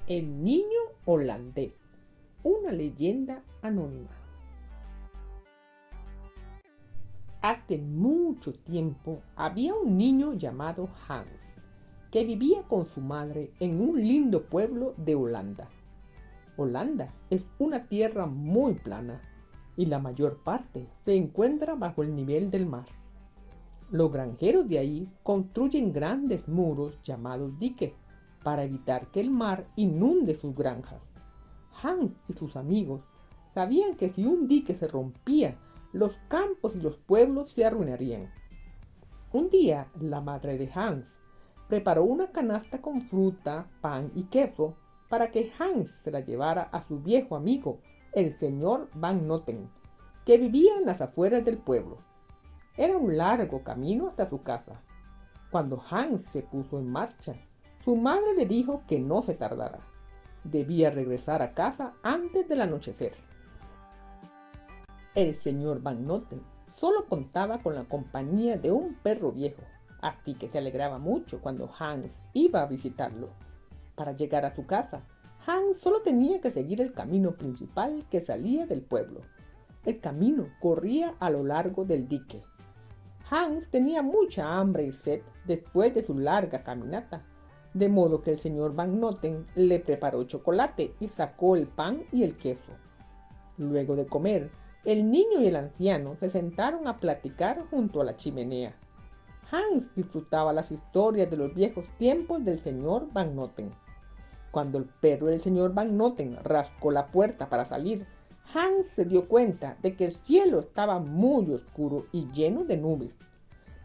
El niño holandés, una leyenda anónima. Hace mucho tiempo había un niño llamado Hans, que vivía con su madre en un lindo pueblo de Holanda. Holanda es una tierra muy plana y la mayor parte se encuentra bajo el nivel del mar. Los granjeros de ahí construyen grandes muros llamados diques para evitar que el mar inunde sus granjas. Hans y sus amigos sabían que si un dique se rompía, los campos y los pueblos se arruinarían. Un día, la madre de Hans preparó una canasta con fruta, pan y queso para que Hans se la llevara a su viejo amigo, el señor Van Noten, que vivía en las afueras del pueblo. Era un largo camino hasta su casa. Cuando Hans se puso en marcha, su madre le dijo que no se tardara. Debía regresar a casa antes del anochecer. El señor Van Noten solo contaba con la compañía de un perro viejo, así que se alegraba mucho cuando Hans iba a visitarlo. Para llegar a su casa, Hans solo tenía que seguir el camino principal que salía del pueblo. El camino corría a lo largo del dique. Hans tenía mucha hambre y sed después de su larga caminata, de modo que el señor Van Noten le preparó chocolate y sacó el pan y el queso. Luego de comer, el niño y el anciano se sentaron a platicar junto a la chimenea. Hans disfrutaba las historias de los viejos tiempos del señor Van Noten. Cuando el perro del señor Van Noten rascó la puerta para salir, Hans se dio cuenta de que el cielo estaba muy oscuro y lleno de nubes.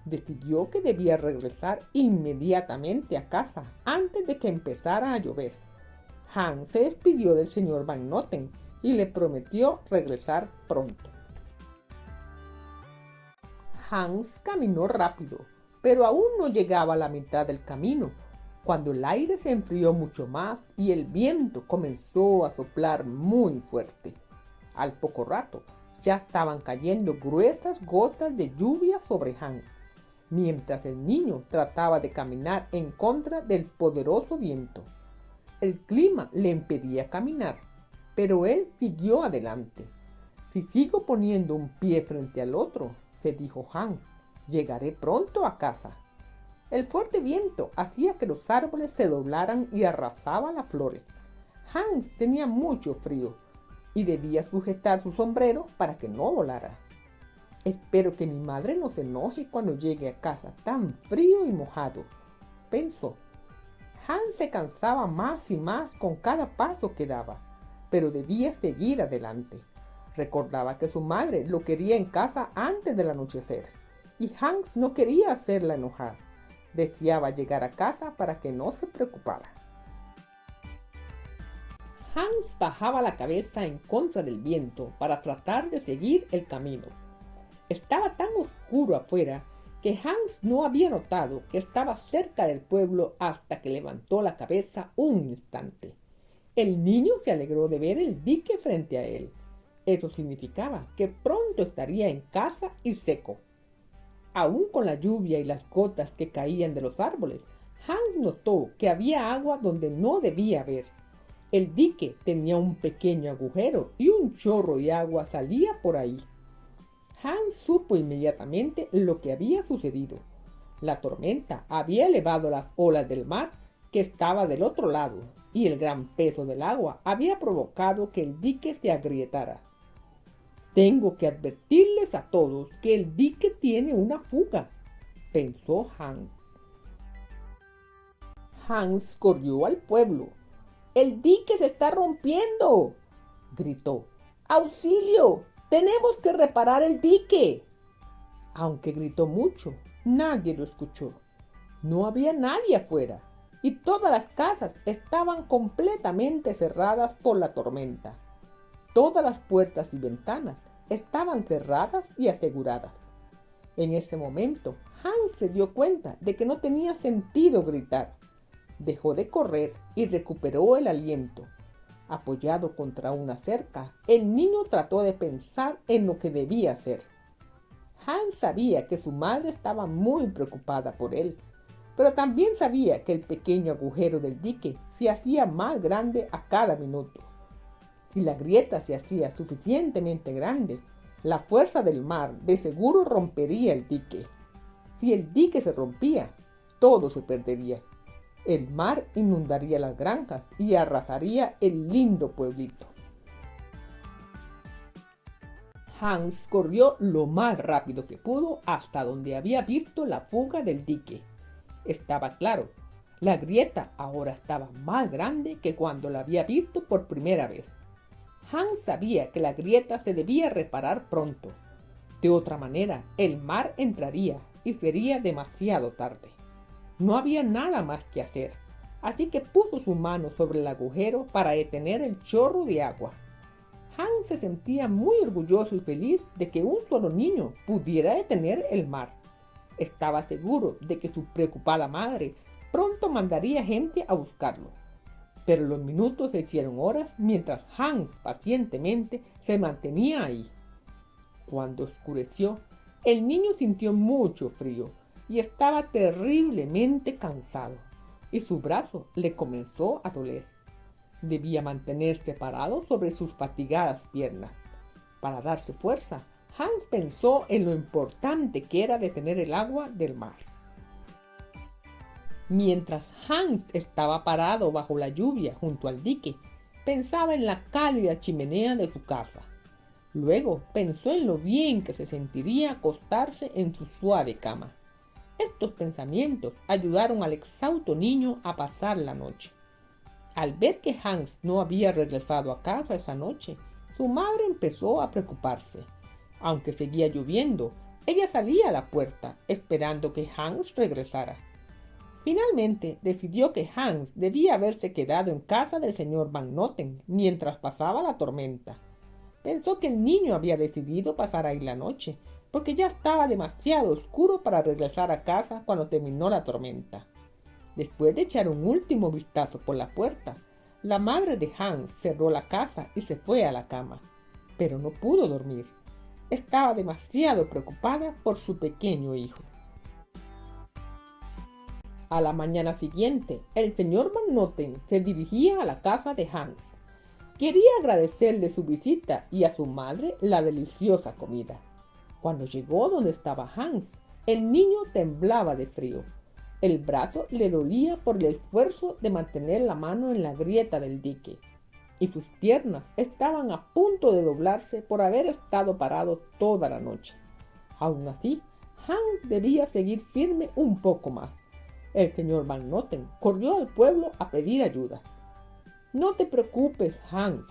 Decidió que debía regresar inmediatamente a casa antes de que empezara a llover. Hans se despidió del señor Van Noten y le prometió regresar pronto. Hans caminó rápido, pero aún no llegaba a la mitad del camino, cuando el aire se enfrió mucho más y el viento comenzó a soplar muy fuerte. Al poco rato, ya estaban cayendo gruesas gotas de lluvia sobre Hans, mientras el niño trataba de caminar en contra del poderoso viento. El clima le impedía caminar, pero él siguió adelante. Si sigo poniendo un pie frente al otro, se dijo Hans, llegaré pronto a casa. El fuerte viento hacía que los árboles se doblaran y arrasaba las flores. Hans tenía mucho frío y debía sujetar su sombrero para que no volara. Espero que mi madre no se enoje cuando llegue a casa tan frío y mojado, pensó. Hans se cansaba más y más con cada paso que daba, pero debía seguir adelante. Recordaba que su madre lo quería en casa antes del anochecer, y Hans no quería hacerla enojar. Deseaba llegar a casa para que no se preocupara. Hans bajaba la cabeza en contra del viento para tratar de seguir el camino. Estaba tan oscuro afuera que Hans no había notado que estaba cerca del pueblo hasta que levantó la cabeza un instante. El niño se alegró de ver el dique frente a él. Eso significaba que pronto estaría en casa y seco. Aún con la lluvia y las gotas que caían de los árboles, Hans notó que había agua donde no debía haber. El dique tenía un pequeño agujero y un chorro de agua salía por ahí. Hans supo inmediatamente lo que había sucedido. La tormenta había elevado las olas del mar que estaba del otro lado, y el gran peso del agua había provocado que el dique se agrietara. Tengo que advertirles a todos que el dique tiene una fuga, pensó Hans. Hans corrió al pueblo. ¡El dique se está rompiendo!, gritó. ¡Auxilio! ¡Tenemos que reparar el dique! Aunque gritó mucho, nadie lo escuchó. No había nadie afuera, y todas las casas estaban completamente cerradas por la tormenta. Todas las puertas y ventanas estaban cerradas y aseguradas. En ese momento, Hans se dio cuenta de que no tenía sentido gritar. Dejó de correr y recuperó el aliento. Apoyado contra una cerca, el niño trató de pensar en lo que debía hacer. Hans sabía que su madre estaba muy preocupada por él. pero también sabía que el pequeño agujero del dique se hacía más grande a cada minuto. Si la grieta se hacía suficientemente grande, la fuerza del mar de seguro rompería el dique. Si el dique se rompía, todo se perdería. El mar inundaría las granjas y arrasaría el lindo pueblito. Hans corrió lo más rápido que pudo hasta donde había visto la fuga del dique. Estaba claro, la grieta ahora estaba más grande que cuando la había visto por primera vez. Hans sabía que la grieta se debía reparar pronto. De otra manera, el mar entraría y sería demasiado tarde. No había nada más que hacer, así que puso su mano sobre el agujero para detener el chorro de agua. Hans se sentía muy orgulloso y feliz de que un solo niño pudiera detener el mar. Estaba seguro de que su preocupada madre pronto mandaría gente a buscarlo. Pero los minutos se hicieron horas mientras Hans pacientemente se mantenía ahí. Cuando oscureció, el niño sintió mucho frío y estaba terriblemente cansado, y su brazo le comenzó a doler. Debía mantenerse parado sobre sus fatigadas piernas. Para darse fuerza, Hans pensó en lo importante que era detener el agua del mar. Mientras Hans estaba parado bajo la lluvia junto al dique, pensaba en la cálida chimenea de su casa. Luego pensó en lo bien que se sentiría acostarse en su suave cama. Estos pensamientos ayudaron al exhausto niño a pasar la noche. Al ver que Hans no había regresado a casa esa noche, su madre empezó a preocuparse. Aunque seguía lloviendo, ella salía a la puerta esperando que Hans regresara. Finalmente decidió que Hans debía haberse quedado en casa del señor Van Noten mientras pasaba la tormenta. Pensó que el niño había decidido pasar ahí la noche, porque ya estaba demasiado oscuro para regresar a casa cuando terminó la tormenta. Después de echar un último vistazo por la puerta, la madre de Hans cerró la casa y se fue a la cama, pero no pudo dormir. Estaba demasiado preocupada por su pequeño hijo. A la mañana siguiente, el señor Van Noten se dirigía a la casa de Hans. Quería agradecerle su visita y a su madre la deliciosa comida. Cuando llegó donde estaba Hans, el niño temblaba de frío. El brazo le dolía por el esfuerzo de mantener la mano en la grieta del dique, y sus piernas estaban a punto de doblarse por haber estado parado toda la noche. Aún así, Hans debía seguir firme un poco más. El señor Van Noten corrió al pueblo a pedir ayuda. «No te preocupes, Hans»,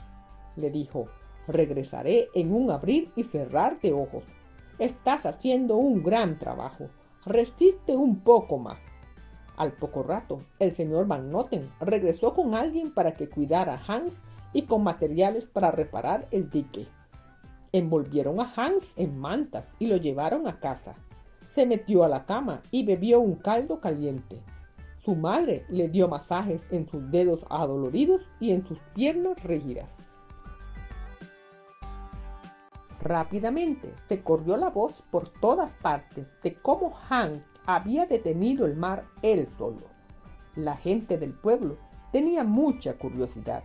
le dijo, «regresaré en un abrir y cerrar de ojos. Estás haciendo un gran trabajo. Resiste un poco más». Al poco rato, el señor Van Noten regresó con alguien para que cuidara a Hans y con materiales para reparar el dique. Envolvieron a Hans en mantas y lo llevaron a casa. Se metió a la cama y bebió un caldo caliente. Su madre le dio masajes en sus dedos adoloridos y en sus piernas rígidas. Rápidamente se corrió la voz por todas partes de cómo Hans había detenido el mar él solo. La gente del pueblo tenía mucha curiosidad.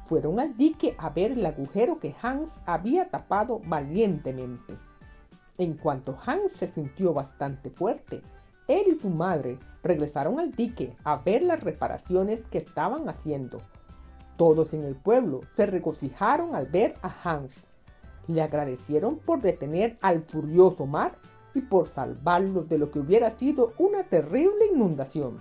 Fueron al dique a ver el agujero que Hans había tapado valientemente. En cuanto Hans se sintió bastante fuerte, él y su madre regresaron al dique a ver las reparaciones que estaban haciendo. Todos en el pueblo se regocijaron al ver a Hans. Le agradecieron por detener al furioso mar y por salvarlos de lo que hubiera sido una terrible inundación.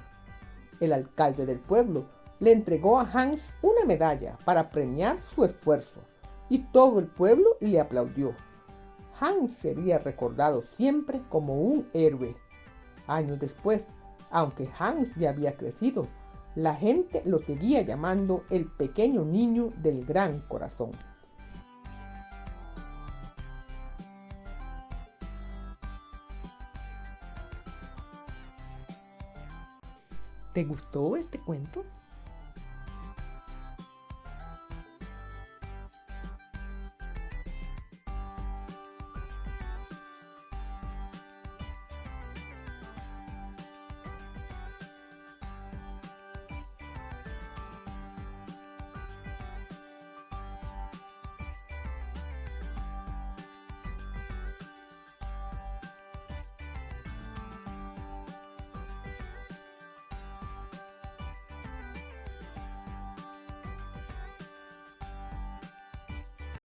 El alcalde del pueblo le entregó a Hans una medalla para premiar su esfuerzo, y todo el pueblo le aplaudió. Hans sería recordado siempre como un héroe. Años después, aunque Hans ya había crecido, la gente lo seguía llamando el pequeño niño del gran corazón. ¿Te gustó este cuento?